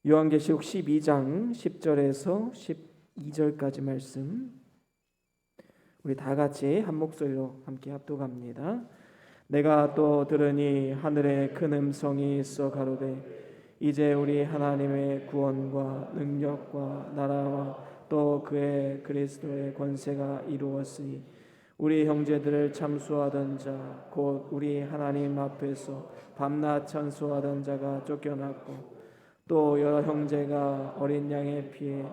요한계시록 12장 10절에서 12절까지 말씀 우리 다 같이 한 목소리로 함께 합독합니다. 내가 또 들으니 하늘에 큰 음성이 있어 가로되 이제 우리 하나님의 구원과 능력과 나라와 또 그의 그리스도의 권세가 이루었으니 우리 형제들을 참수하던 자 곧 우리 하나님 앞에서 밤낮 찬수하던 자가 쫓겨났고 또 여러 형제가 어린 양의 피에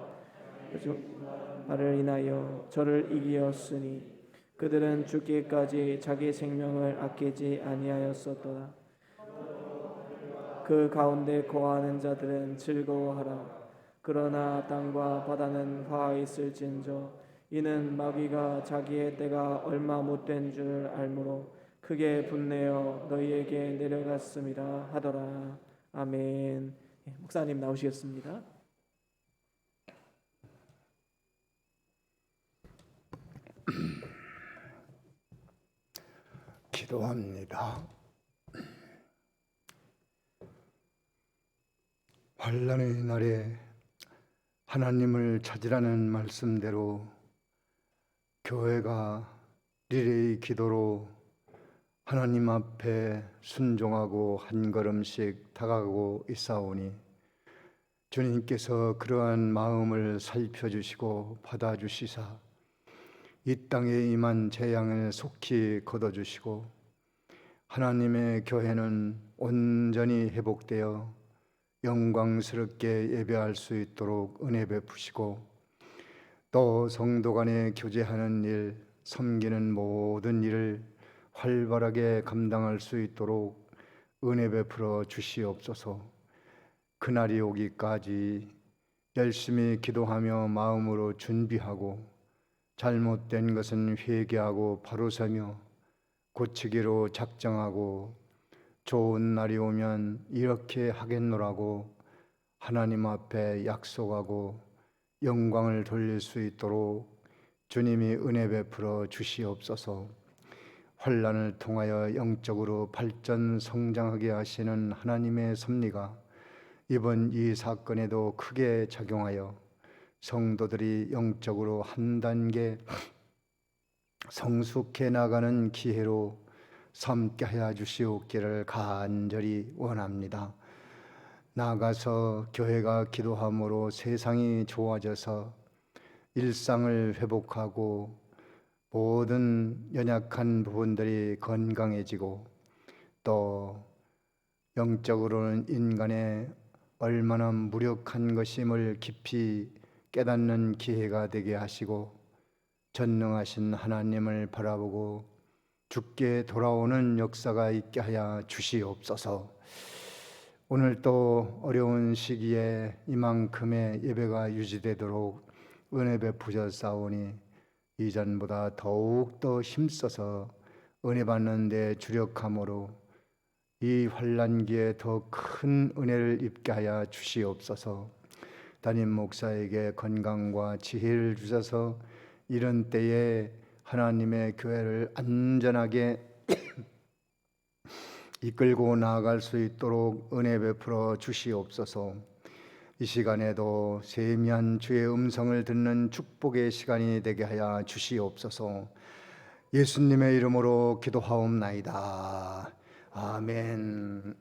나를 인하여 저를 이기었으니 그들은 죽기까지 자기 생명을 아끼지 아니하였었도다. 그 가운데 거하는 자들은 즐거워하라. 그러나 땅과 바다는 화있을진저 이는 마귀가 자기의 때가 얼마 못된 줄 알므로 크게 분내어 너희에게 내려갔음이라 하더라. 아멘. 목사님 나오시겠습니다. 기도합니다. 환난의 날에 하나님을 찾으라는 말씀대로 교회가 리레이 기도로 하나님 앞에 순종하고 한 걸음씩 다가가고 있사오니 주님께서 그러한 마음을 살펴주시고 받아주시사 이 땅에 임한 재앙을 속히 걷어주시고 하나님의 교회는 온전히 회복되어 영광스럽게 예배할 수 있도록 은혜 베푸시고 또 성도 간에 교제하는 일, 섬기는 모든 일을 활발하게 감당할 수 있도록 은혜 베풀어 주시옵소서. 그날이 오기까지 열심히 기도하며 마음으로 준비하고 잘못된 것은 회개하고 바로 서며 고치기로 작정하고 좋은 날이 오면 이렇게 하겠노라고 하나님 앞에 약속하고 영광을 돌릴 수 있도록 주님이 은혜 베풀어 주시옵소서. 환난을 통하여 영적으로 발전 성장하게 하시는 하나님의 섭리가 이번 이 사건에도 크게 작용하여 성도들이 영적으로 한 단계 성숙해 나가는 기회로 삼게 하여 주시옵기를 간절히 원합니다. 나아가서 교회가 기도함으로 세상이 좋아져서 일상을 회복하고 모든 연약한 부분들이 건강해지고 또 영적으로는 인간의 얼마나 무력한 것임을 깊이 깨닫는 기회가 되게 하시고 전능하신 하나님을 바라보고 죽게 돌아오는 역사가 있게 하여 주시옵소서. 오늘 또 어려운 시기에 이만큼의 예배가 유지되도록 은혜 베푸셨사오니 이전보다 더욱더 힘써서 은혜 받는 데 주력함으로 이 환난기에 더 큰 은혜를 입게 하여 주시옵소서. 담임 목사에게 건강과 지혜를 주셔서 이런 때에 하나님의 교회를 안전하게 이끌고 나아갈 수 있도록 은혜 베풀어 주시옵소서. 이 시간에도 세미한 주의 음성을 듣는 축복의 시간이 되게 하여 주시옵소서. 예수님의 이름으로 기도하옵나이다. 아멘.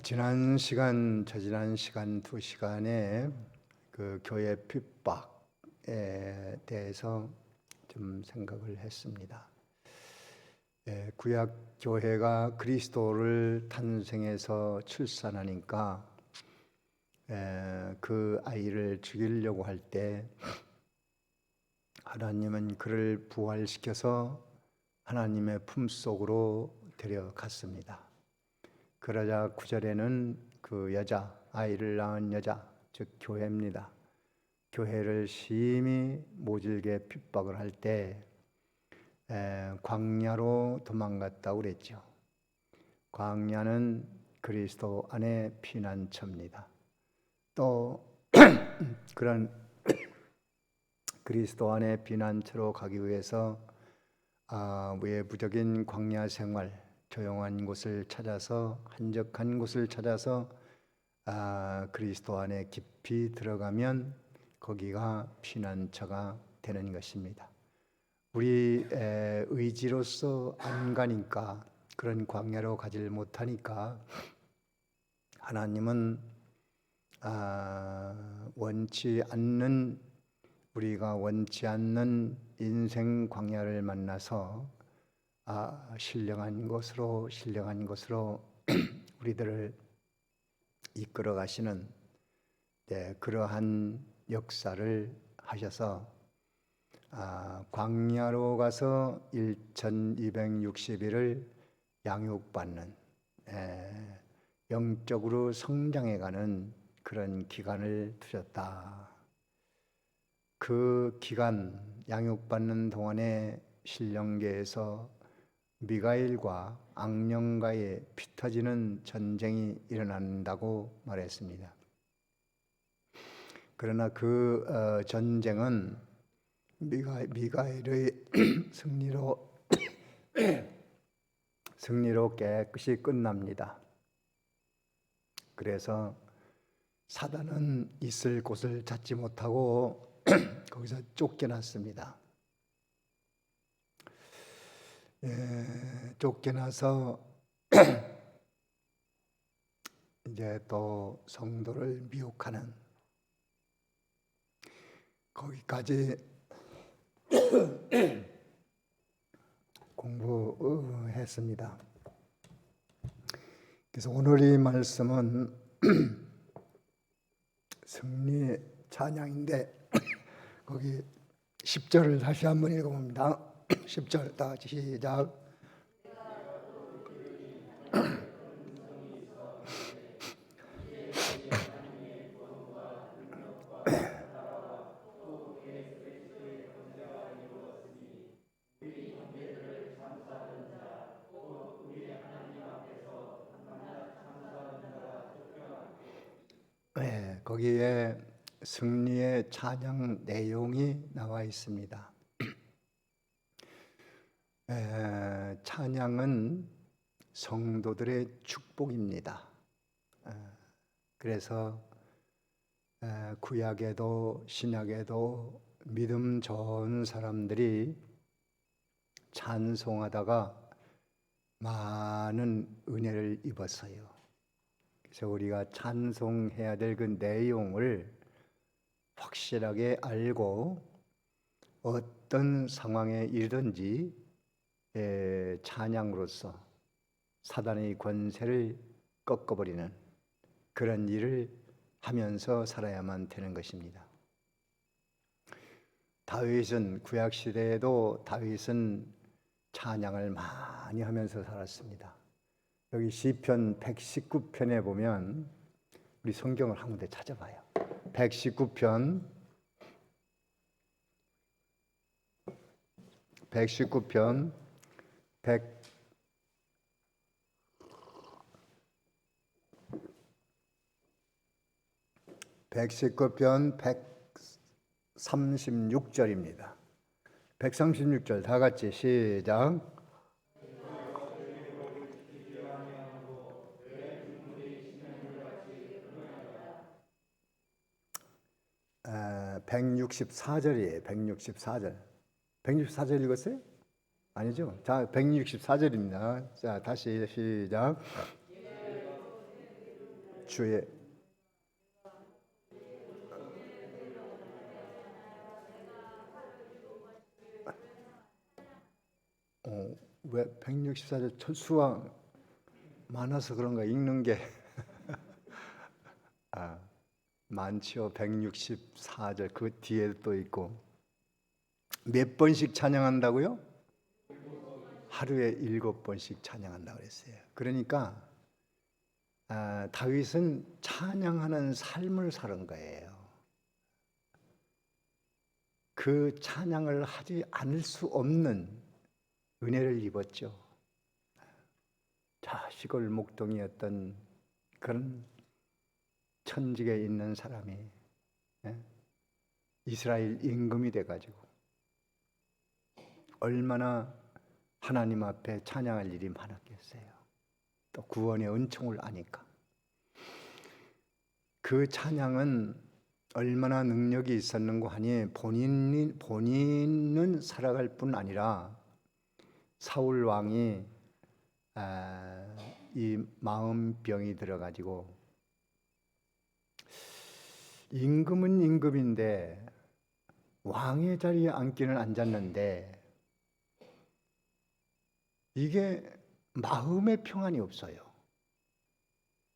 지난 시간, 저지난 시간 두 시간에 그 교회 핍박에 대해서 좀 생각을 했습니다. 구약 교회가 그리스도를 탄생해서 출산하니까 그 아이를 죽이려고 할 때 하나님은 그를 부활시켜서 하나님의 품속으로 데려갔습니다. 그러자 9절에는 그 여자, 아이를 낳은 여자, 즉 교회입니다. 교회를 심히 모질게 핍박을 할 때 광야로 도망갔다고 그랬죠. 광야는 그리스도 안에 피난처입니다. 또 그런 그리스도 안에 피난처로 가기 위해서 외부적인 광야 생활, 조용한 곳을 찾아서 한적한 곳을 찾아서 그리스도 안에 깊이 들어가면 거기가 피난처가 되는 것입니다. 우리 의지로서 안 가니까, 그런 광야로 가질 못하니까 하나님은 우리가 원치 않는 인생 광야를 만나서 신령한 곳으로 우리들을 이끌어 가시는 그러한 역사를 하셔서 광야로 가서 1260일을 양육받는, 영적으로 성장해가는 그런 기간을 두셨다. 그 기간, 양육받는 동안에 신령계에서 미가엘과 악령과의 피터지는 전쟁이 일어난다고 말했습니다. 그러나 그 전쟁은 미가엘의 승리로 깨끗이 끝납니다. 그래서 사단은 있을 곳을 찾지 못하고 거기서 쫓겨났습니다. 쫓겨나서 이제 또 성도를 미혹하는, 거기까지 공부했습니다. 그래서 오늘 이 말씀은 승리 찬양인데 거기 10절을 다시 한번 읽어봅니다. 10절 다 같이 시작. 거기에 승리의 찬양 내용이 나와 있습니다. 찬양은 성도들의 축복입니다. 그래서 구약에도 신약에도 믿음 좋은 사람들이 찬송하다가 많은 은혜를 입었어요. 그래서 우리가 찬송해야 될 그 내용을 확실하게 알고 어떤 상황에 이르든지 찬양으로서 사단의 권세를 꺾어버리는 그런 일을 하면서 살아야만 되는 것입니다. 구약 시대에도 다윗은 찬양을 많이 하면서 살았습니다. 여기 시편 119편에 보면, 우리 성경을 한 군데 찾아봐요. 119편 136절입니다. 136절 다 같이 시작. 아, 164절이에요. 164절. 164절 읽었어요? 아니죠? 자, 164절입니다. 자, 다시 시작. 주의 왜 164절 수가 많아서 그런가 읽는 게 많지요. 164절 그 뒤에 또 있고. 몇 번씩 찬양한다고요? 하루에 7번씩 찬양한다고 그랬어요. 그러니까 다윗은 찬양하는 삶을 사는 거예요. 그 찬양을 하지 않을 수 없는 은혜를 입었죠. 시골 목동이었던 그런 천직에 있는 사람이 예? 이스라엘 임금이 돼가지고 얼마나 하나님 앞에 찬양할 일이 많았겠어요. 또 구원의 은총을 아니까. 그 찬양은 얼마나 능력이 있었는고 하니 본인은 살아갈 뿐 아니라 사울 왕이 이 마음병이 들어가지고 임금은 임금인데 왕의 자리에 앉기는 앉았는데 이게 마음의 평안이 없어요.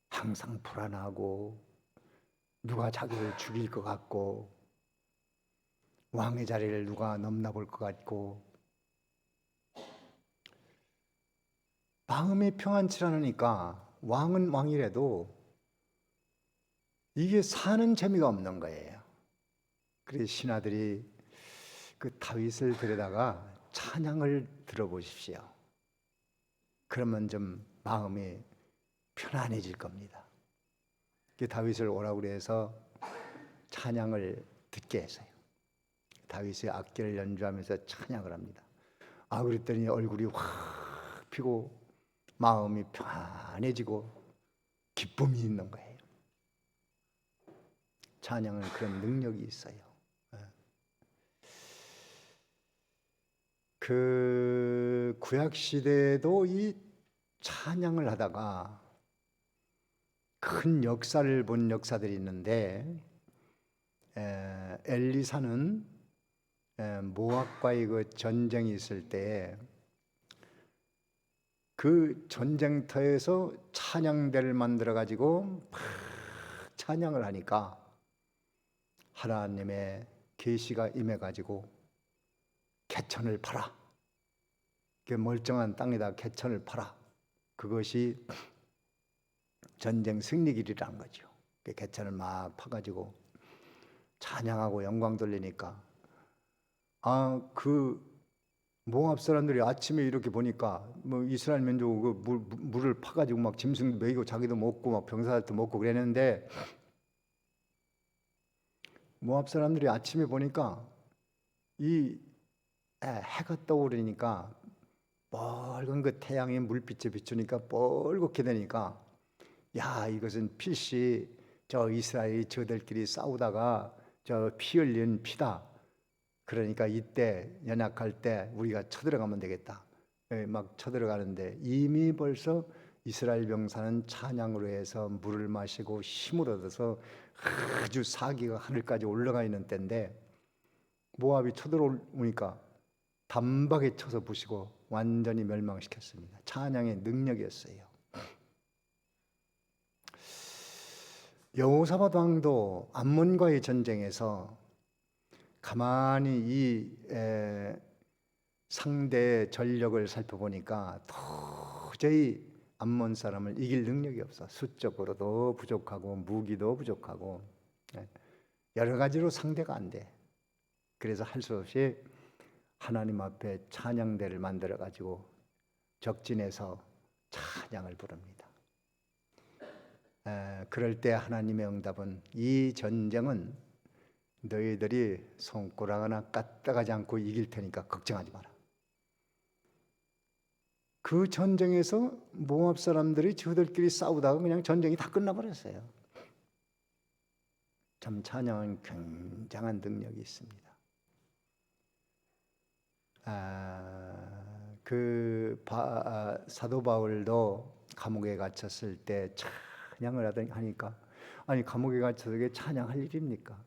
항상 불안하고 누가 자기를 죽일 것 같고 왕의 자리를 누가 넘나볼 것 같고 마음이 평안치 않으니까 왕은 왕이라도 이게 사는 재미가 없는 거예요. 그래서 신하들이 그 다윗을 데려다가 찬양을 들어보십시오. 그러면 좀 마음이 편안해질 겁니다. 다윗을 오라고 해서 찬양을 듣게 했어요. 다윗이 악기를 연주하면서 찬양을 합니다. 그랬더니 얼굴이 확 피고 마음이 편안해지고 기쁨이 있는 거예요. 찬양은 그런 능력이 있어요. 그 구약 시대에도 이 찬양을 하다가 큰 역사를 본 역사들이 있는데 엘리사는 모압과의 그 전쟁이 있을 때 그 전쟁터에서 찬양대를 만들어 가지고 막 찬양을 하니까 하나님의 계시가 임해 가지고 개천을 팔아. 그 멀쩡한 땅에다 개천을 팔아. 그것이 전쟁 승리길이라는 거죠. 그 개천을 막 파가지고 찬양하고 영광 돌리니까 그 모압 사람들이 아침에 이렇게 보니까 뭐 이스라엘 민족 그 물을 파가지고 막 짐승 먹이고 자기도 먹고 막 병사들도 먹고 그랬는데 모압 사람들이 아침에 보니까 이 해가 떠오르니까 빨간 그 태양의 물빛에 비추니까 뻘겋게 되니까 야, 이것은 필시 저 이스라엘이 저들끼리 싸우다가 저 피 흘린 피다. 그러니까 이때 연약할 때 우리가 쳐들어가면 되겠다. 막 쳐들어가는데 이미 벌써 이스라엘 병사는 찬양으로 해서 물을 마시고 힘을 얻어서 아주 사기가 하늘까지 올라가 있는 때인데 모압이 쳐들어오니까 단박에 쳐서 부시고 완전히 멸망시켰습니다. 찬양의 능력이었어요. 여호사밧 왕도 암몬과의 전쟁에서 가만히 이 상대의 전력을 살펴보니까 도저히 암몬 사람을 이길 능력이 없어. 수적으로도 부족하고 무기도 부족하고 여러 가지로 상대가 안 돼. 그래서 할 수 없이 하나님 앞에 찬양대를 만들어 가지고 적진에서 찬양을 부릅니다. 그럴 때 하나님의 응답은 이 전쟁은 너희들이 손가락 하나 까딱하지 않고 이길 테니까 걱정하지 마라. 그 전쟁에서 모압 사람들이 저들끼리 싸우다가 그냥 전쟁이 다 끝나버렸어요. 참 찬양은 굉장한 능력이 있습니다. 사도 바울도 감옥에 갇혔을 때 찬양을 하니까 아니 감옥에 갇혀서 찬양할 일입니까?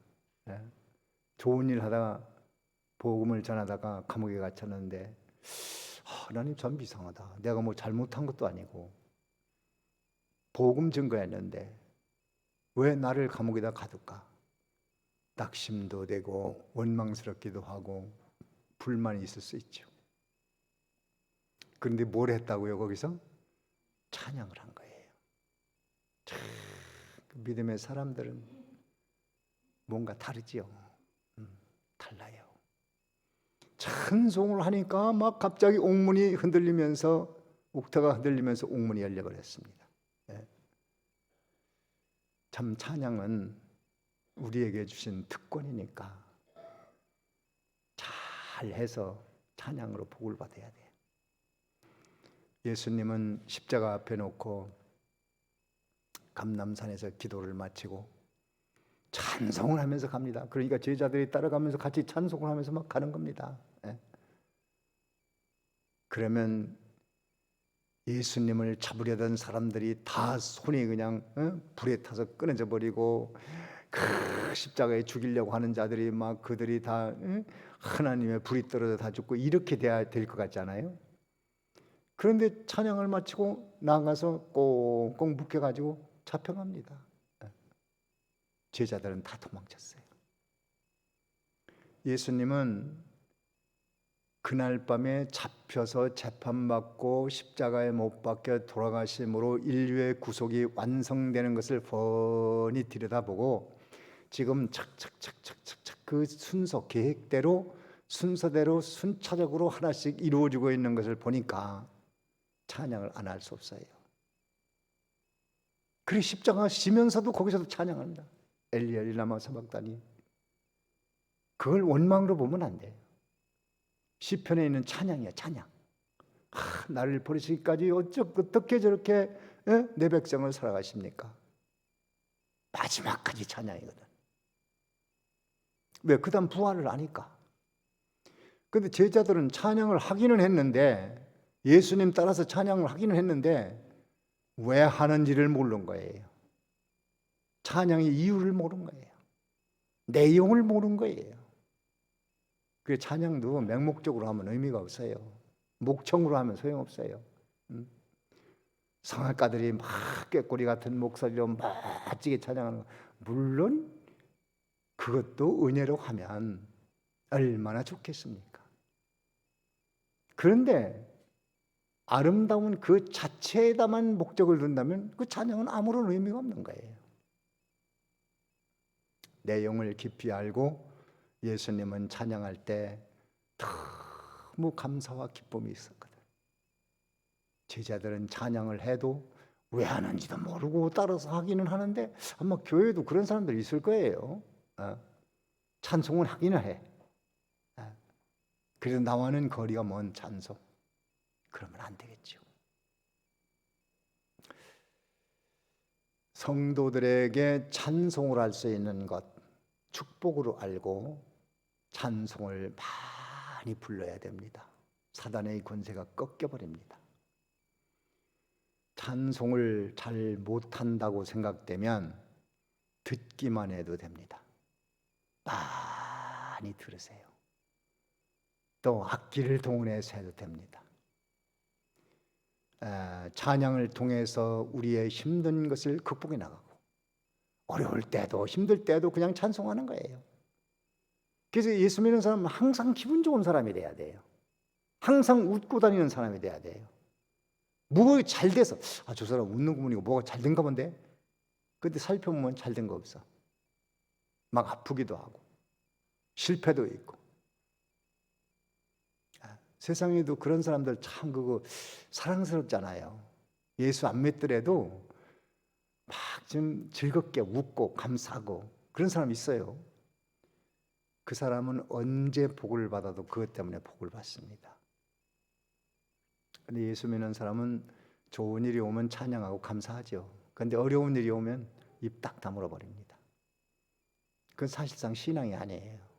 좋은 일 하다가 복음을 전하다가 감옥에 갇혔는데 하나님 참 이상하다. 내가 뭐 잘못한 것도 아니고 복음 증거했는데 왜 나를 감옥에다 가둘까? 낙심도 되고 원망스럽기도 하고 불만이 있을 수 있죠. 그런데 뭘 했다고요? 거기서 찬양을 한 거예요. 참, 믿음의 사람들은 뭔가 다르지요. 달라요. 찬송을 하니까 막 갑자기 옥문이 흔들리면서 옥타가 흔들리면서 옥문이 열려버렸습니다. 참 찬양은 우리에게 주신 특권이니까 잘해서 찬양으로 복을 받아야 돼. 예수님은 십자가 앞에 놓고 감람산에서 기도를 마치고 찬송을 하면서 갑니다. 그러니까 제자들이 따라가면서 같이 찬송을 하면서 막 가는 겁니다. 예. 그러면 예수님을 잡으려던 사람들이 다 손이 그냥 불에 타서 끊어져 버리고 그 십자가에 죽이려고 하는 자들이 막 그들이 다 하나님의 불이 떨어져 다 죽고 이렇게 돼야 될 것 같잖아요. 그런데 찬양을 마치고 나가서 꽁꽁 묶여가지고 잡혀갑니다. 제자들은 다 도망쳤어요. 예수님은 그날 밤에 잡혀서 재판받고 십자가에 못 박혀 돌아가심으로 인류의 구속이 완성되는 것을 뻔히 들여다보고 지금 착착착착착 그 순서 계획대로 순서대로 순차적으로 하나씩 이루어지고 있는 것을 보니까 찬양을 안 할 수 없어요. 그리고 십자가 지면서도 거기서도 찬양합니다. 엘리 엘리 라마 사박다니. 그걸 원망으로 보면 안 돼요. 시편에 있는 찬양이야, 찬양. 나를 버리시기까지 어떻게 저렇게 내 백성을 살아가십니까? 마지막까지 찬양이거든. 왜? 그 다음 부활을 아니까. 근데 제자들은 찬양을 하기는 했는데 예수님 따라서 찬양을 하기는 했는데 왜 하는지를 모르는 거예요. 찬양의 이유를 모르는 거예요. 내용을 모르는 거예요. 그 찬양도 맹목적으로 하면 의미가 없어요. 목청으로 하면 소용없어요. 성악가들이 막 꾀꼬리 같은 목소리로 멋지게 찬양하는 거. 물론 그것도 은혜로 하면 얼마나 좋겠습니까? 그런데 아름다운 그 자체에다만 목적을 둔다면 그 찬양은 아무런 의미가 없는 거예요. 내용을 깊이 알고 예수님은 찬양할 때 너무 감사와 기쁨이 있었거든. 제자들은 찬양을 해도 왜 하는지도 모르고 따라서 하기는 하는데 아마 교회도 그런 사람들이 있을 거예요. 찬송을 하기는 해. 그래서 나와는 거리가 먼 찬송. 그러면 안 되겠죠. 성도들에게 찬송을 할 수 있는 것 축복으로 알고 찬송을 많이 불러야 됩니다. 사단의 권세가 꺾여버립니다. 찬송을 잘 못한다고 생각되면 듣기만 해도 됩니다. 많이 들으세요. 또 악기를 동원해서 해도 됩니다. 찬양을 통해서 우리의 힘든 것을 극복해 나가고 어려울 때도 힘들 때도 그냥 찬송하는 거예요. 그래서 예수 믿는 사람은 항상 기분 좋은 사람이 돼야 돼요. 항상 웃고 다니는 사람이 돼야 돼요. 뭐가 잘 돼서 저 사람 웃는 거 보니까 뭐가 잘 된가 본데? 근데 살펴보면 잘 된 거 없어. 막 아프기도 하고 실패도 있고. 세상에도 그런 사람들 참 그거 사랑스럽잖아요. 예수 안 믿더라도 막 좀 즐겁게 웃고 감사하고 그런 사람 있어요. 그 사람은 언제 복을 받아도 그것 때문에 복을 받습니다. 근데 예수 믿는 사람은 좋은 일이 오면 찬양하고 감사하죠. 근데 어려운 일이 오면 입 딱 다물어 버립니다. 그건 사실상 신앙이 아니에요.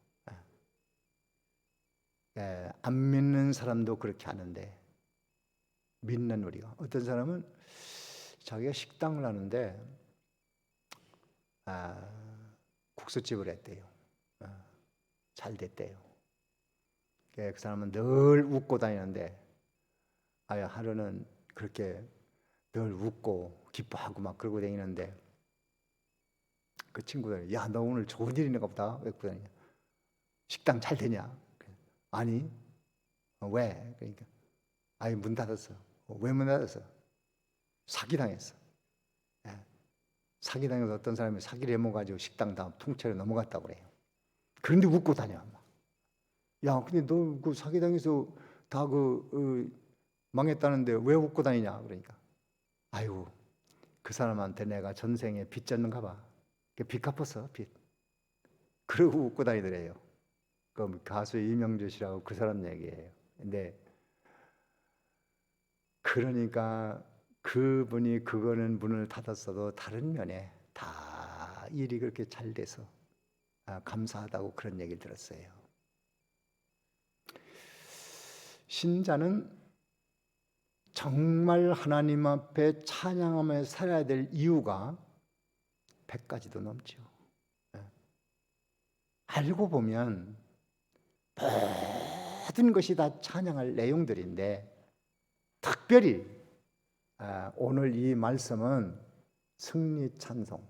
안 믿는 사람도 그렇게 하는데 믿는 우리가 어떤 사람은 자기가 식당을 하는데 국수집을 했대요. 잘 됐대요. 그 사람은 늘 웃고 다니는데 하루는 그렇게 늘 웃고 기뻐하고 막 그러고 다니는데 그 친구들이 야, 너 오늘 좋은 일 있는가 보다. 왜 그러냐? 식당 잘 되냐? 아니. 왜? 그러니까 문 닫았어. 왜 문 닫았어? 사기당했어. 사기당해서 어떤 사람이 사기를 해먹어가지고 식당 다 통째로 넘어갔다고 그래요. 그런데 웃고 다녀. 야, 근데 너 그 사기당해서 다 망했다는데 왜 웃고 다니냐? 그러니까 아이고 그 사람한테 내가 전생에 빚 졌는가 봐. 빚 갚았어, 빚. 그러고 웃고 다니더래요. 그 가수 이명주 씨라고 그 사람 얘기예요. 근데 그러니까 그분이 그거는 문을 닫았어도 다른 면에 다 일이 그렇게 잘 돼서 감사하다고 그런 얘기를 들었어요. 신자는 정말 하나님 앞에 찬양하며 살아야 될 이유가 100가지도 넘죠. 알고 보면 모든 것이 다 찬양할 내용들인데 특별히 오늘 이 말씀은 승리 찬송,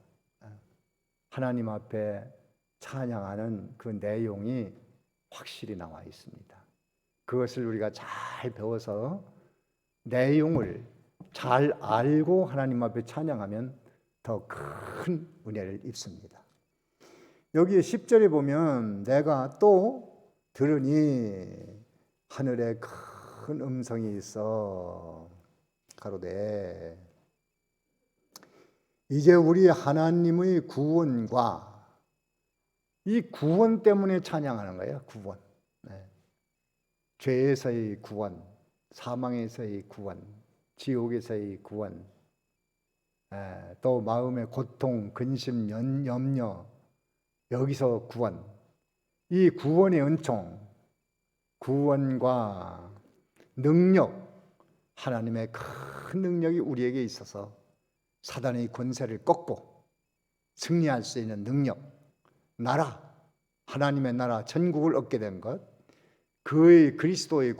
하나님 앞에 찬양하는 그 내용이 확실히 나와 있습니다. 그것을 우리가 잘 배워서 내용을 잘 알고 하나님 앞에 찬양하면 더 큰 은혜를 입습니다. 여기 10절에 보면 내가 또 들으니 하늘에 큰 음성이 있어 가로되 이제 우리 하나님의 구원과 이 구원 때문에 찬양하는 거예요. 구원. 죄에서의 구원, 사망에서의 구원, 지옥에서의 구원, 또 마음의 고통, 근심, 염려, 여기서 구원. 이 구원의 은총, 구원과 능력, 하나님의 큰 능력이 우리에게 있어서 사단의 권세를 꺾고 승리할 수 있는 능력, 나라, 하나님의 나라, 천국을 얻게 된 것, 그의 그리스도의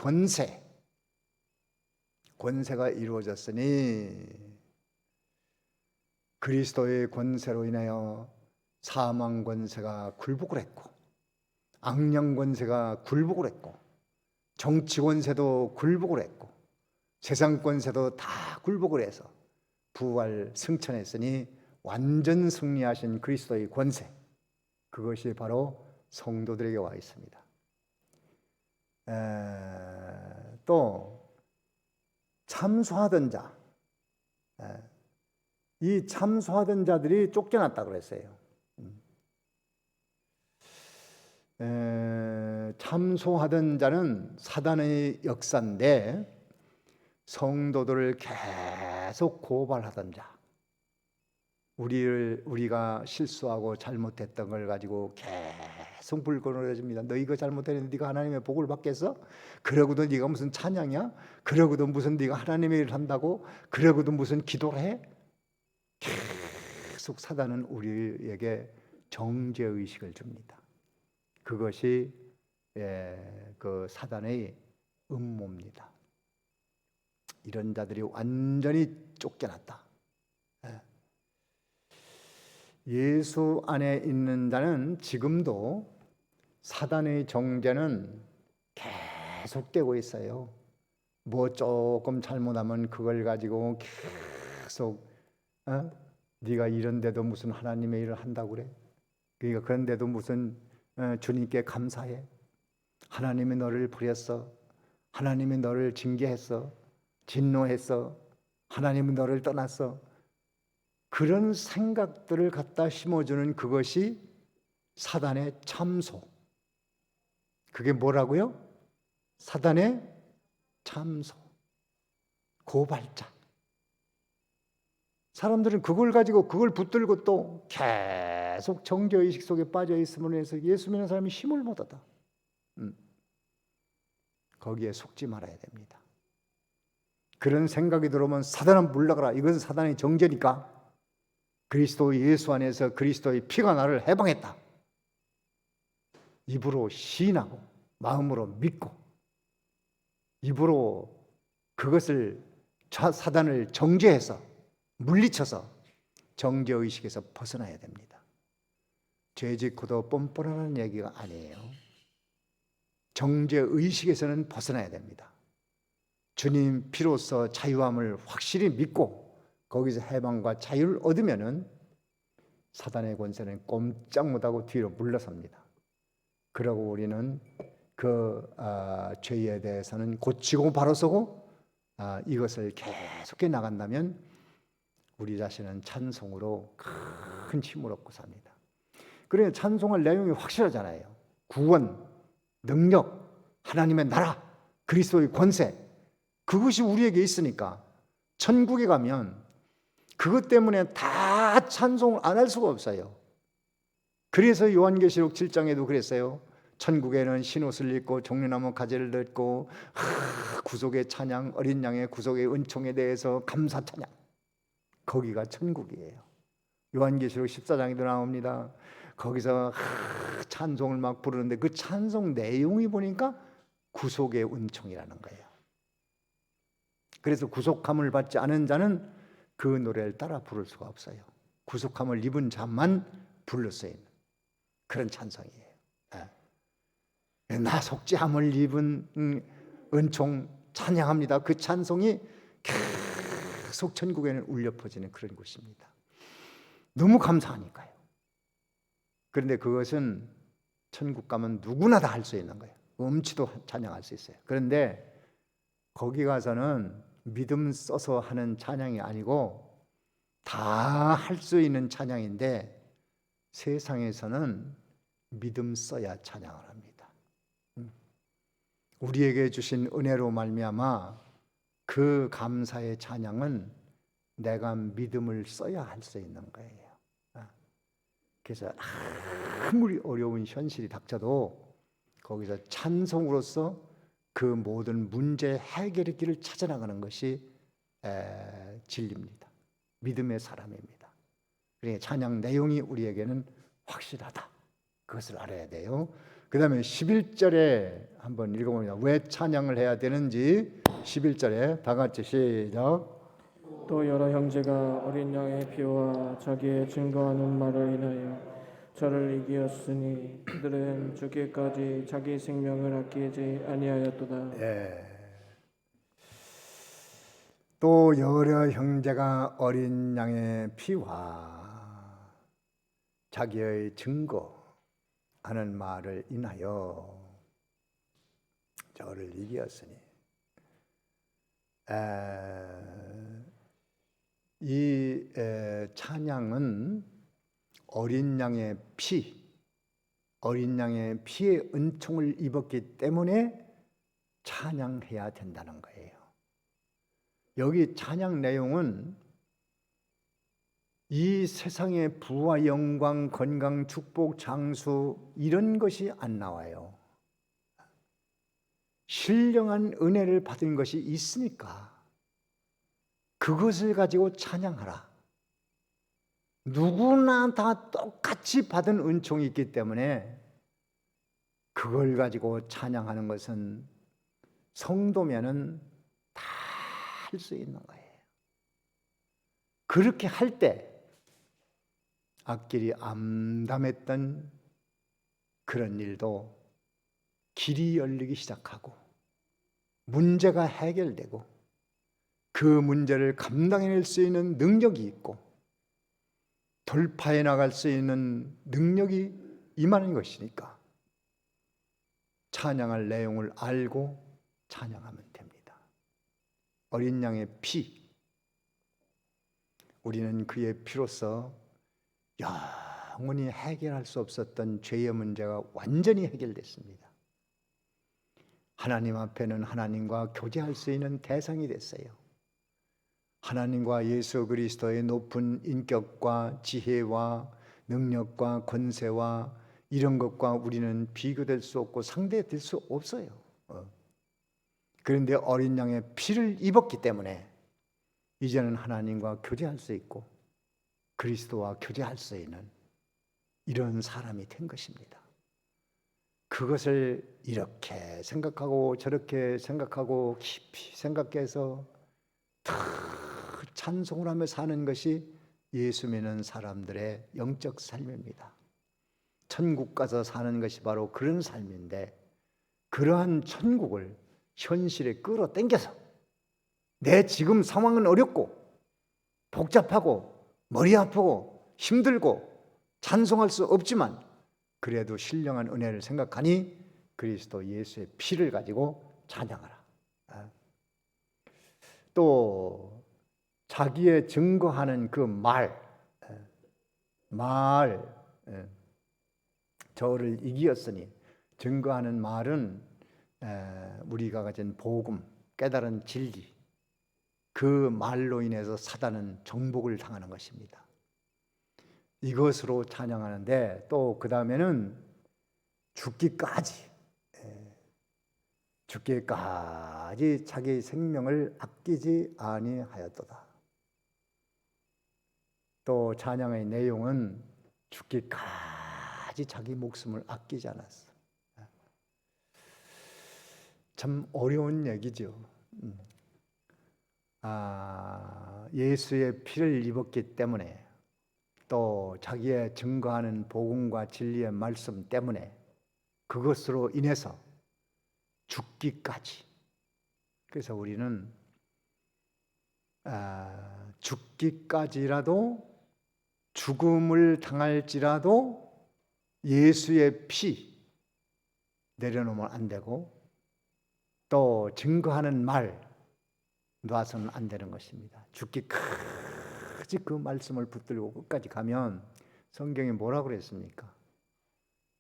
권세가 이루어졌으니 그리스도의 권세로 인하여 사망 권세가 굴복을 했고 악령 권세가 굴복을 했고 정치 권세도 굴복을 했고 세상 권세도 다 굴복을 해서 부활 승천했으니 완전 승리하신 그리스도의 권세, 그것이 바로 성도들에게 와 있습니다. 또 참소하던 자, 이 참소하던 자들이 쫓겨났다 그랬어요. 참소하던 자는 사단의 역사인데 성도들을 계속 고발하던 자, 우리가 실수하고 잘못했던 걸 가지고 계속 불거너집니다. 너 이거 잘못했는데 네가 하나님의 복을 받겠어? 그러고도 네가 무슨 찬양이야? 그러고도 무슨 네가 하나님의 일을 한다고? 그러고도 무슨 기도를 해? 계속 사단은 우리에게 정죄의식을 줍니다. 그것이 그 사단의 음모입니다. 이런 자들이 완전히 쫓겨났다. 예수 안에 있는 자는 지금도 사단의 정죄는 계속되고 있어요. 뭐 조금 잘못하면 그걸 가지고 계속 네가 이런데도 무슨 하나님의 일을 한다고 그래? 그러니까 그런데도 무슨 주님께 감사해? 하나님이 너를 버렸어. 하나님이 너를 징계했어. 진노했어. 하나님이 너를 떠났어. 그런 생각들을 갖다 심어주는 그것이 사단의 참소. 그게 뭐라고요? 사단의 참소. 고발자. 사람들은 그걸 가지고 그걸 붙들고 또 계속 정죄의식 속에 빠져 있음으로 해서 예수 믿는 사람이 힘을 못 얻어. 거기에 속지 말아야 됩니다. 그런 생각이 들어오면 사단은 물러가라. 이것은 사단의 정죄니까. 그리스도 예수 안에서 그리스도의 피가 나를 해방했다. 입으로 시인하고 마음으로 믿고 입으로 그것을 사단을 정죄해서 물리쳐서 정죄의식에서 벗어나야 됩니다. 죄짓고도 뻔뻔하는 얘기가 아니에요. 정죄의식에서는 벗어나야 됩니다. 주님 피로써 자유함을 확실히 믿고 거기서 해방과 자유를 얻으면은 사단의 권세는 꼼짝 못하고 뒤로 물러섭니다. 그러고 우리는 그 죄에 대해서는 고치고 바로 서고 이것을 계속해 나간다면 우리 자신은 찬송으로 큰 힘을 얻고 삽니다. 그래 찬송할 내용이 확실하잖아요. 구원, 능력, 하나님의 나라, 그리스도의 권세, 그것이 우리에게 있으니까 천국에 가면 그것 때문에 다 찬송을 안 할 수가 없어요. 그래서 요한계시록 7장에도 그랬어요. 천국에는 흰옷을 입고 종려나무 가지를 듣고 구속의 찬양, 어린 양의 구속의 은총에 대해서 감사 찬양, 거기가 천국이에요. 요한계시록 14장에도 나옵니다. 거기서 찬송을 막 부르는데 그 찬송 내용이 보니까 구속의 은총이라는 거예요. 그래서 구속함을 받지 않은 자는 그 노래를 따라 부를 수가 없어요. 구속함을 입은 자만 불러 쓰이는 그런 찬송이에요. 나 속죄함을 입은 은총 찬양합니다. 그 찬송이 계속 천국에는 울려 퍼지는 그런 곳입니다. 너무 감사하니까요. 그런데 그것은 천국 가면 누구나 다 할 수 있는 거예요. 음치도 찬양할 수 있어요. 그런데 거기 가서는 믿음 써서 하는 찬양이 아니고 다 할 수 있는 찬양인데 세상에서는 믿음 써야 찬양을 합니다. 우리에게 주신 은혜로 말미암아 그 감사의 찬양은 내가 믿음을 써야 할 수 있는 거예요. 그래서 아무리 어려운 현실이 닥쳐도 거기서 찬송으로서 그 모든 문제 해결의 길을 찾아나가는 것이 진리입니다. 믿음의 사람입니다. 그러니까 찬양 내용이 우리에게는 확실하다. 그것을 알아야 돼요. 그 다음에 11절에 한번 읽어봅니다. 왜 찬양을 해야 되는지 11절에 다 같이 시작. 또 여러 형제가 어린 양의 피와 자기의 증거하는 말을 인하여 저를 이기었으니 그들은 죽기까지 자기 생명을 아끼지 아니하였도다. 또 여러 형제가 어린 양의 피와 자기의 증거하는 말을 인하여 저를 이기었으니, 이 찬양은 어린 양의 피의 은총을 입었기 때문에 찬양해야 된다는 거예요. 여기 찬양 내용은 이 세상의 부와 영광, 건강, 축복, 장수 이런 것이 안 나와요. 신령한 은혜를 받은 것이 있으니까 그것을 가지고 찬양하라. 누구나 다 똑같이 받은 은총이 있기 때문에 그걸 가지고 찬양하는 것은 성도면은 다 할 수 있는 거예요. 그렇게 할 때 앞길이 암담했던 그런 일도 길이 열리기 시작하고 문제가 해결되고 그 문제를 감당해낼 수 있는 능력이 있고 돌파해 나갈 수 있는 능력이 임하는 것이니까 찬양할 내용을 알고 찬양하면 됩니다. 어린 양의 피, 우리는 그의 피로서 영원히 해결할 수 없었던 죄의 문제가 완전히 해결됐습니다. 하나님 앞에는 하나님과 교제할 수 있는 대상이 됐어요. 하나님과 예수 그리스도의 높은 인격과 지혜와 능력과 권세와 이런 것과 우리는 비교될 수 없고 상대될 수 없어요. 그런데 어린 양의 피를 입었기 때문에 이제는 하나님과 교제할 수 있고 그리스도와 교제할 수 있는 이런 사람이 된 것입니다. 그것을 이렇게 생각하고 저렇게 생각하고 깊이 생각해서 찬송을 하며 사는 것이 예수 믿는 사람들의 영적 삶입니다. 천국 가서 사는 것이 바로 그런 삶인데, 그러한 천국을 현실에 끌어당겨서 내 지금 상황은 어렵고 복잡하고 머리 아프고 힘들고 찬송할 수 없지만 그래도 신령한 은혜를 생각하니 그리스도 예수의 피를 가지고 찬양하라. 또 자기의 증거하는 그 말, 저를 이기었으니 증거하는 말은 우리가 가진 복음, 깨달은 진리, 그 말로 인해서 사단은 정복을 당하는 것입니다. 이것으로 찬양하는데 또 그 다음에는 죽기까지 자기 생명을 아끼지 아니하였도다. 또 찬양의 내용은 죽기까지 자기 목숨을 아끼지 않았어. 참 어려운 얘기죠. 예수의 피를 입었기 때문에 또 자기의 증거하는 복음과 진리의 말씀 때문에 그것으로 인해서 죽기까지. 그래서 우리는 죽기까지라도 죽음을 당할지라도 예수의 피 내려놓으면 안 되고 또 증거하는 말 놔서는 안 되는 것입니다. 죽기까지 그 말씀을 붙들고 끝까지 가면 성경이 뭐라고 그랬습니까?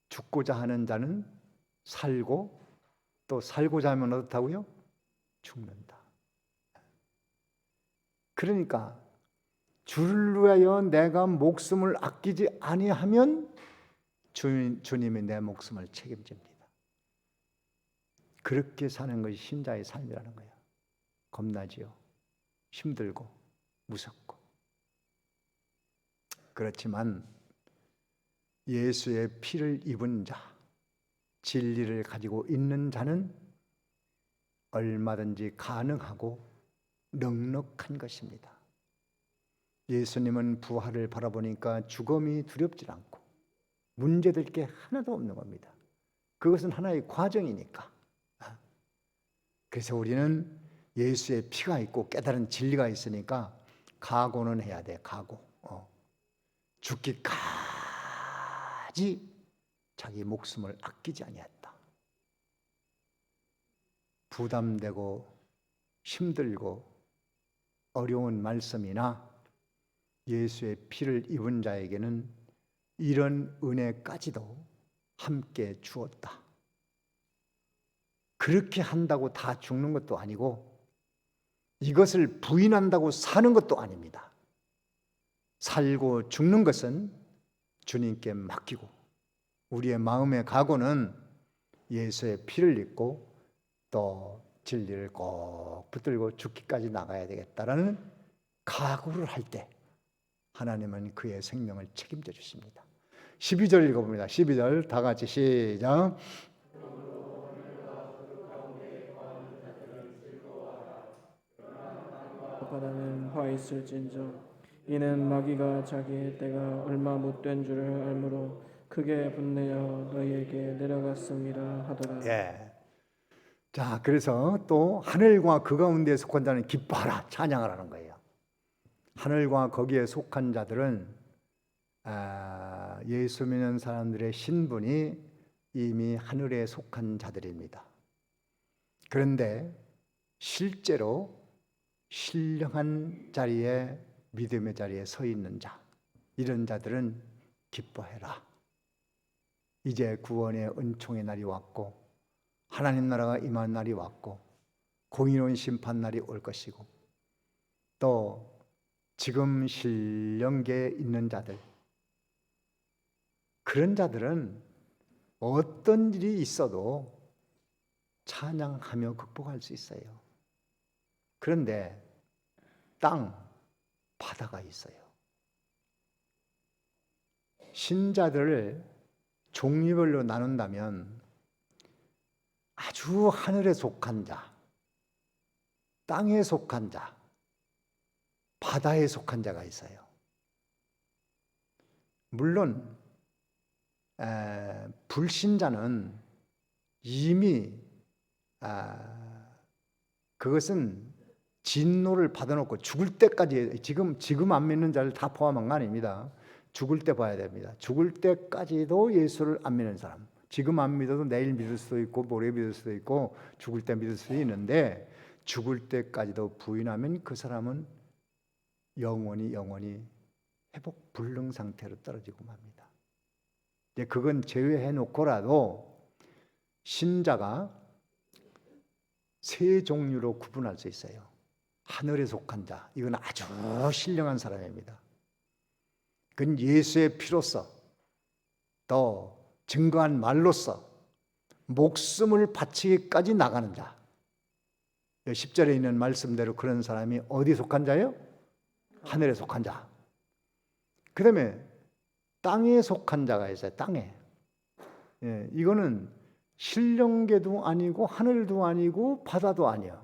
죽고자 하는 자는 살고 또 살고자 하면 어떻다고요? 죽는다. 그러니까 주를 위하여 내가 목숨을 아끼지 아니하면 주님이 내 목숨을 책임집니다. 그렇게 사는 것이 신자의 삶이라는 거예요. 겁나지요. 힘들고 무섭고. 그렇지만 예수의 피를 입은 자, 진리를 가지고 있는 자는 얼마든지 가능하고 넉넉한 것입니다. 예수님은 부활을 바라보니까 죽음이 두렵지 않고 문제될 게 하나도 없는 겁니다. 그것은 하나의 과정이니까. 그래서 우리는 예수의 피가 있고 깨달은 진리가 있으니까 각오는 해야 돼. 각오. 죽기까지 자기 목숨을 아끼지 아니했다. 부담되고 힘들고 어려운 말씀이나 예수의 피를 입은 자에게는 이런 은혜까지도 함께 주었다. 그렇게 한다고 다 죽는 것도 아니고 이것을 부인한다고 사는 것도 아닙니다. 살고 죽는 것은 주님께 맡기고 우리의 마음의 각오는 예수의 피를 입고 또 진리를 꼭 붙들고 죽기까지 나가야 되겠다라는 각오를 할 때 하나님은 그의 생명을 책임져 주십니다. 12절 읽어봅니다. 12절 다 같이 시작. 바다는 화 있을진저 이는 마귀가 자기의 때가 얼마 못된 줄을 알므로 크게 분내어 너희에게 내려갔습니다 하더라. 예. 자, 그래서 또 하늘과 그 가운데 속한 자는 기뻐하라 찬양을 하는 거예요. 하늘과 거기에 속한 자들은 예수 믿는 사람들의 신분이 이미 하늘에 속한 자들입니다. 그런데 실제로 신령한 자리에 믿음의 자리에 서 있는 자, 이런 자들은 기뻐해라. 이제 구원의 은총의 날이 왔고 하나님 나라가 임한 날이 왔고 공의로운 심판 날이 올 것이고 또 지금 신령계에 있는 자들, 그런 자들은 어떤 일이 있어도 찬양하며 극복할 수 있어요. 그런데 땅, 바다가 있어요. 신자들을 종류별로 나눈다면 아주 하늘에 속한 자, 땅에 속한 자, 바다에 속한 자가 있어요. 물론 불신자는 이미 그것은 진노를 받아놓고 죽을 때까지 지금 안 믿는 자를 다 포함한 거 아닙니다. 죽을 때 봐야 됩니다. 죽을 때까지도 예수를 안 믿는 사람, 지금 안 믿어도 내일 믿을 수도 있고 모레 믿을 수도 있고 죽을 때 믿을 수도 있는데 죽을 때까지도 부인하면 그 사람은 영원히 회복 불능 상태로 떨어지고 맙니다. 이제 그건 제외해 놓고라도 신자가 세 종류로 구분할 수 있어요. 하늘에 속한 자, 이건 아주 신령한 사람입니다. 그건 예수의 피로서 또 증거한 말로써 목숨을 바치기까지 나가는 자. 10절에 있는 말씀대로 그런 사람이 어디 속한 자예요? 하늘에 속한 자. 그 다음에 땅에 속한 자가 있어요. 땅에. 이거는 신령계도 아니고 하늘도 아니고 바다도 아니야.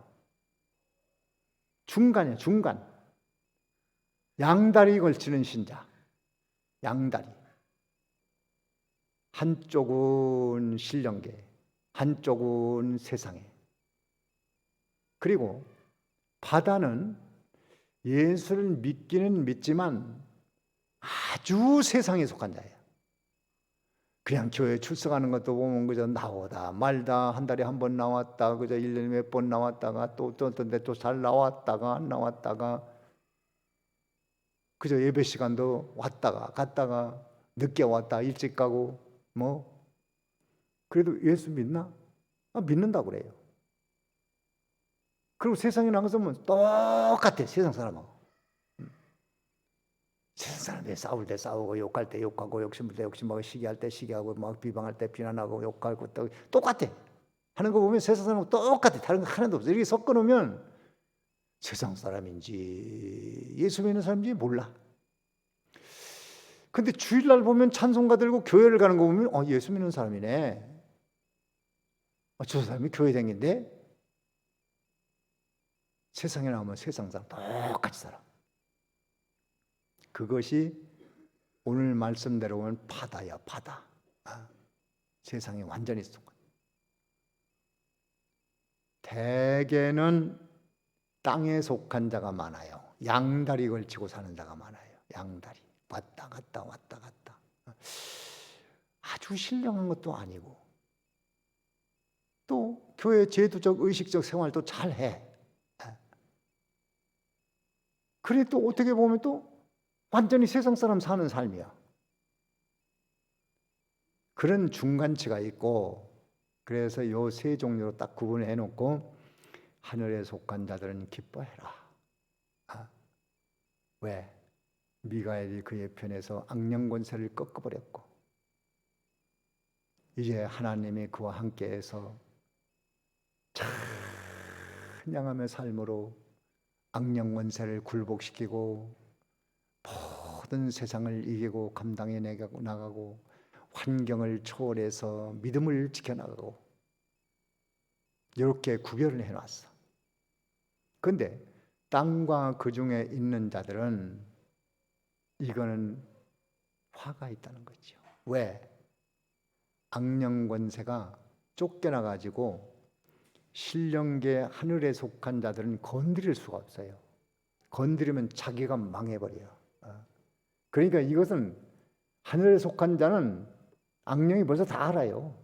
중간이야, 중간. 양다리 걸치는 신자. 양다리. 한쪽은 신령계, 한쪽은 세상에. 그리고 바다는 예수를 믿기는 믿지만 아주 세상에 속한 자예요. 그냥 교회 출석하는 것도 보면 그저 나오다 말다, 한 달에 한 번 나왔다, 그저 1년에 몇 번 나왔다가 또 어떤 데 또 잘 나왔다가 안 나왔다가, 그저 예배 시간도 왔다가 갔다가 늦게 왔다 일찍 가고, 뭐 그래도 예수 믿나? 믿는다고 그래요. 그리고 세상에 나가서 뭐 똑같아. 세상 사람하고. 세상 사람들이 싸울 때 싸우고, 욕할 때 욕하고, 욕심을 때 욕심하고, 시기할 때 시기하고, 막 비방할 때 비난하고, 욕하고, 똑같아. 하는 거 보면 세상 사람하고 똑같아. 다른 거 하나도 없어. 이렇게 섞어 놓으면 세상 사람인지 예수 믿는 사람인지 몰라. 근데 주일날 보면 찬송가 들고 교회를 가는 거 보면 예수 믿는 사람이네. 저 사람이 교회 다니는데, 세상에 나오면 세상 사람 똑같이 살아. 그것이 오늘 말씀대로 보면 바다야, 바다. 세상에 완전히 속한. 대개는 땅에 속한 자가 많아요. 양다리 걸치고 사는 자가 많아요. 양다리. 왔다 갔다 왔다 갔다. 아주 신령한 것도 아니고, 또 교회 제도적 의식적 생활도 잘해. 그래 또 어떻게 보면 또 완전히 세상 사람 사는 삶이야. 그런 중간치가 있고, 그래서 요 세 종류로 딱 구분해 놓고 하늘에 속한 자들은 기뻐해라. 왜? 미가엘이 그의 편에서 악령 권세를 꺾어버렸고, 이제 하나님이 그와 함께해서 찬양하며 삶으로 악령 권세를 굴복시키고 모든 세상을 이기고 감당해 나가고 환경을 초월해서 믿음을 지켜나가고, 이렇게 구별을 해놨어. 그런데 땅과 그 중에 있는 자들은 이거는 화가 있다는 거죠. 왜? 악령 권세가 쫓겨나가지고 신령계 하늘에 속한 자들은 건드릴 수가 없어요. 건드리면 자기가 망해버려요. 그러니까 이것은 하늘에 속한 자는 악령이 벌써 다 알아요.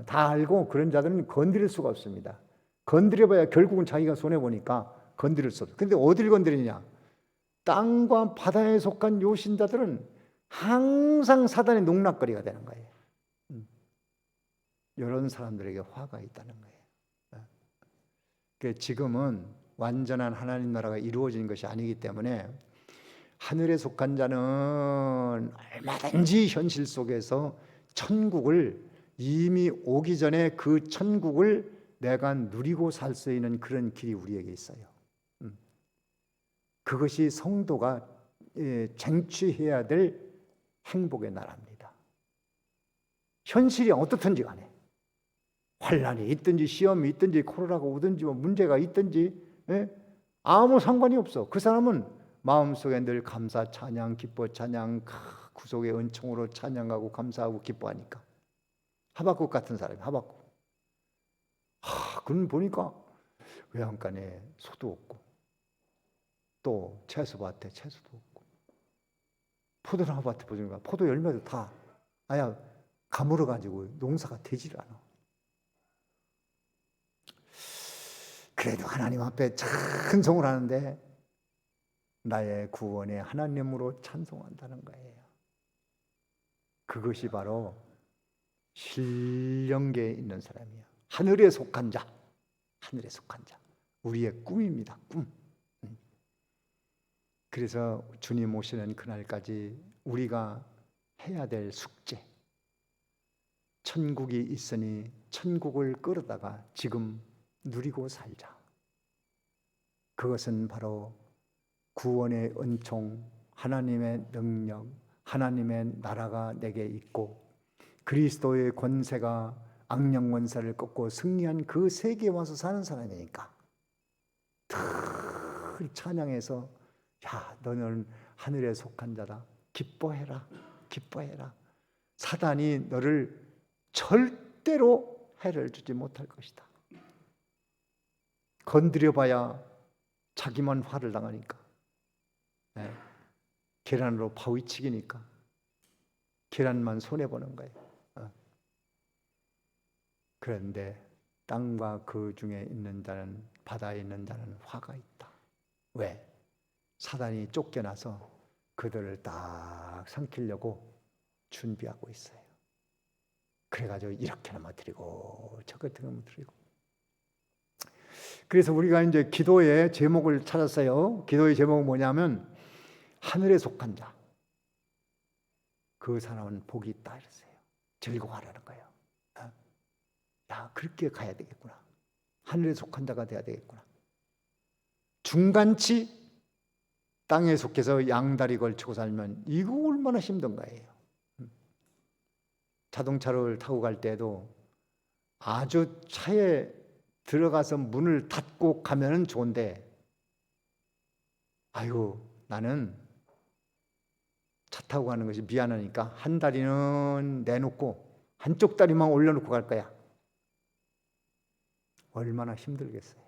다 알고 그런 자들은 건드릴 수가 없습니다. 건드려봐야 결국은 자기가 손해보니까 건드릴 수 없어요. 근데 어딜 건드리냐? 땅과 바다에 속한 요 신자들은 항상 사단의 농락거리가 되는 거예요. 이런 사람들에게 화가 있다는 거예요. 그러니까 지금은 완전한 하나님 나라가 이루어진 것이 아니기 때문에 하늘에 속한 자는 얼마든지 현실 속에서 천국을 이미 오기 전에 그 천국을 내가 누리고 살 수 있는 그런 길이 우리에게 있어요. 그것이 성도가 쟁취해야 될 행복의 나라입니다. 현실이 어떻든지 간에 환란이 있든지 시험이 있든지 코로나가 오든지 뭐 문제가 있든지 아무 상관이 없어. 그 사람은 마음속에 늘 감사, 찬양, 기뻐, 찬양, 구속의 은총으로 찬양하고 감사하고 기뻐하니까. 하박국 같은 사람이 하박국. 그는 보니까 외양간에 소도 없고 또 채소밭에 채소도 없고 포도나무밭에 보니까 포도 열매도 다 가물어가지고 농사가 되질 않아. 그래도 하나님 앞에 찬송을 하는데 나의 구원의 하나님으로 찬송한다는 거예요. 그것이 바로 신령계에 있는 사람이야. 하늘에 속한 자, 하늘에 속한 자. 우리의 꿈입니다. 꿈. 그래서 주님 오시는 그날까지 우리가 해야 될 숙제, 천국이 있으니 천국을 끌어다가 지금 누리고 살자. 그것은 바로 구원의 은총, 하나님의 능력, 하나님의 나라가 내게 있고 그리스도의 권세가 악령 권세를 꺾고 승리한 그 세계에 와서 사는 사람이니까 늘 찬양해서 야, 너는 하늘에 속한 자다. 기뻐해라. 기뻐해라. 사단이 너를 절대로 해를 주지 못할 것이다. 건드려봐야 자기만 화를 당하니까. 네. 계란으로 파위치기니까 계란만 손해보는 거예요. 그런데 땅과 그 중에 있는 자는, 바다에 있는 자는 화가 있다. 왜? 사단이 쫓겨나서 그들을 딱 삼키려고 준비하고 있어요. 그래가지고 이렇게 넘어뜨리고 저렇게 넘어뜨리고. 그래서 우리가 이제 기도의 제목을 찾았어요. 기도의 제목은 뭐냐면 하늘에 속한 자, 그 사람은 복이 있다 이랬어요. 즐거워하라는 거예요. 야, 그렇게 가야 되겠구나. 하늘에 속한 자가 돼야 되겠구나. 중간치 땅에 속해서 양다리 걸치고 살면 이거 얼마나 힘든 거예요. 자동차를 타고 갈 때도 아주 차에 들어가서 문을 닫고 가면은 좋은데, 아유, 나는 차 타고 가는 것이 미안하니까 한 다리는 내놓고 한쪽 다리만 올려놓고 갈 거야. 얼마나 힘들겠어요.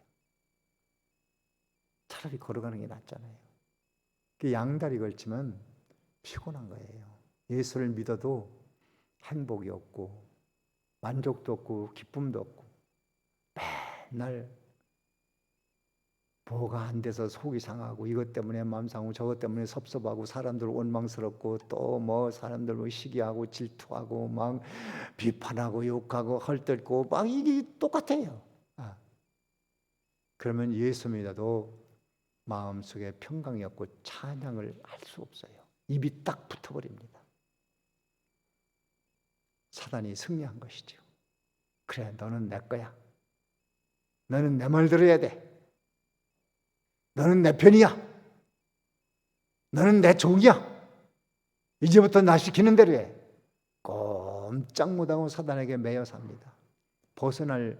차라리 걸어가는 게 낫잖아요. 그 양다리 걸치면 피곤한 거예요. 예수를 믿어도 행복이 없고 만족도 없고 기쁨도 없고 맨날 뭐가 안 돼서 속이 상하고 이것 때문에 마음 상하고 저것 때문에 섭섭하고 사람들 원망스럽고 또 뭐 사람들 뭐 시기하고 질투하고 막 비판하고 욕하고 헐뜯고 막 이게 똑같아요. 그러면 예수 믿어도 마음속에 평강이 없고 찬양을 할 수 없어요. 입이 딱 붙어버립니다. 사단이 승리한 것이죠. 그래, 너는 내 거야. 너는 내 말 들어야 돼. 너는 내 편이야. 너는 내 종이야. 이제부터 나 시키는 대로 해. 꼼짝 못하고 사단에게 매여 삽니다. 벗어날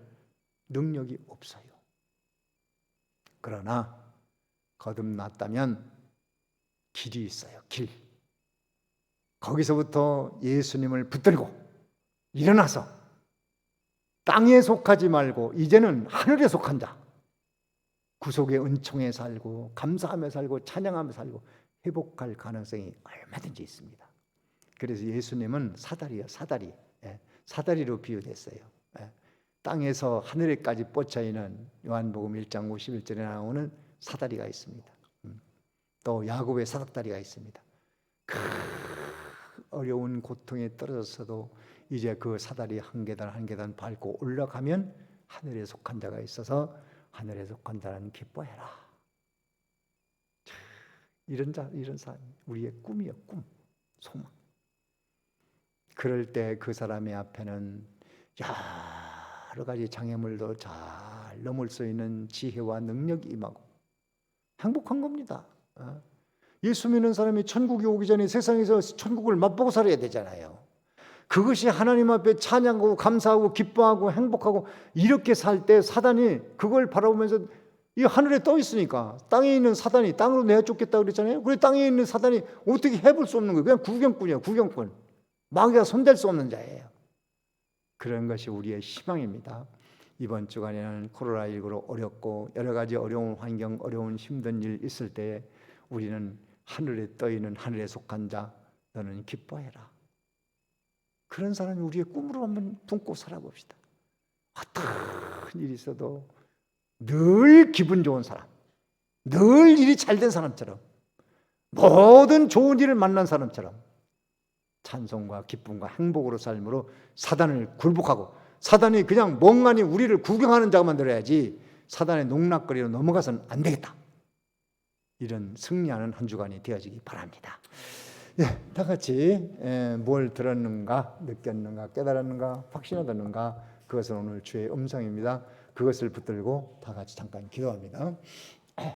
능력이 없어요. 그러나 거듭났다면 길이 있어요. 길. 거기서부터 예수님을 붙들고 일어나서 땅에 속하지 말고 이제는 하늘에 속한 자, 구속의 은총에 살고 감사하며 살고 찬양하며 살고 회복할 가능성이 얼마든지 있습니다. 그래서 예수님은 사다리요, 사다리. 사다리로 비유됐어요. 땅에서 하늘에까지 뻗쳐 있는 요한복음 1장 51절에 나오는 사다리가 있습니다. 또 야곱의 사닥다리가 있습니다. 어려운 고통에 떨어졌어도 이제 그 사다리 한 계단 한 계단 밟고 올라가면 하늘에 속한 자가 있어서 하늘에 속한 자는 기뻐해라. 이런 자, 이런 사람, 우리의 꿈이요, 꿈, 소망. 그럴 때 그 사람의 앞에는 여러 가지 장애물도 잘 넘을 수 있는 지혜와 능력이 임하고 행복한 겁니다. 예수 믿는 사람이 천국에 오기 전에 세상에서 천국을 맛보고 살아야 되잖아요. 그것이 하나님 앞에 찬양하고 감사하고 기뻐하고 행복하고 이렇게 살 때 사단이 그걸 바라보면서 이 하늘에 떠 있으니까 땅에 있는 사단이 땅으로 내쫓겠다 그랬잖아요. 그래 땅에 있는 사단이 어떻게 해볼 수 없는 거예요. 그냥 구경꾼이에요. 구경꾼. 마귀가 손댈 수 없는 자예요. 그런 것이 우리의 희망입니다. 이번 주간에는 코로나19로 어렵고 여러 가지 어려운 환경, 어려운 힘든 일 있을 때에 우리는 하늘에 떠 있는 하늘에 속한 자, 너는 기뻐해라. 그런 사람이 우리의 꿈으로 한번 품고 살아봅시다. 어떤 일이 있어도 늘 기분 좋은 사람, 늘 일이 잘 된 사람처럼, 모든 좋은 일을 만난 사람처럼 찬송과 기쁨과 행복으로 삶으로 사단을 굴복하고, 사단이 그냥 멍하니 우리를 구경하는 자가 만들어야지 사단의 농락거리로 넘어가서는 안 되겠다. 이런 승리하는 한 주간이 되어지기 바랍니다. 예, 다 같이 뭘 들었는가, 느꼈는가, 깨달았는가, 확신하였는가, 그것은 오늘 주의 음성입니다. 그것을 붙들고 다 같이 잠깐 기도합니다.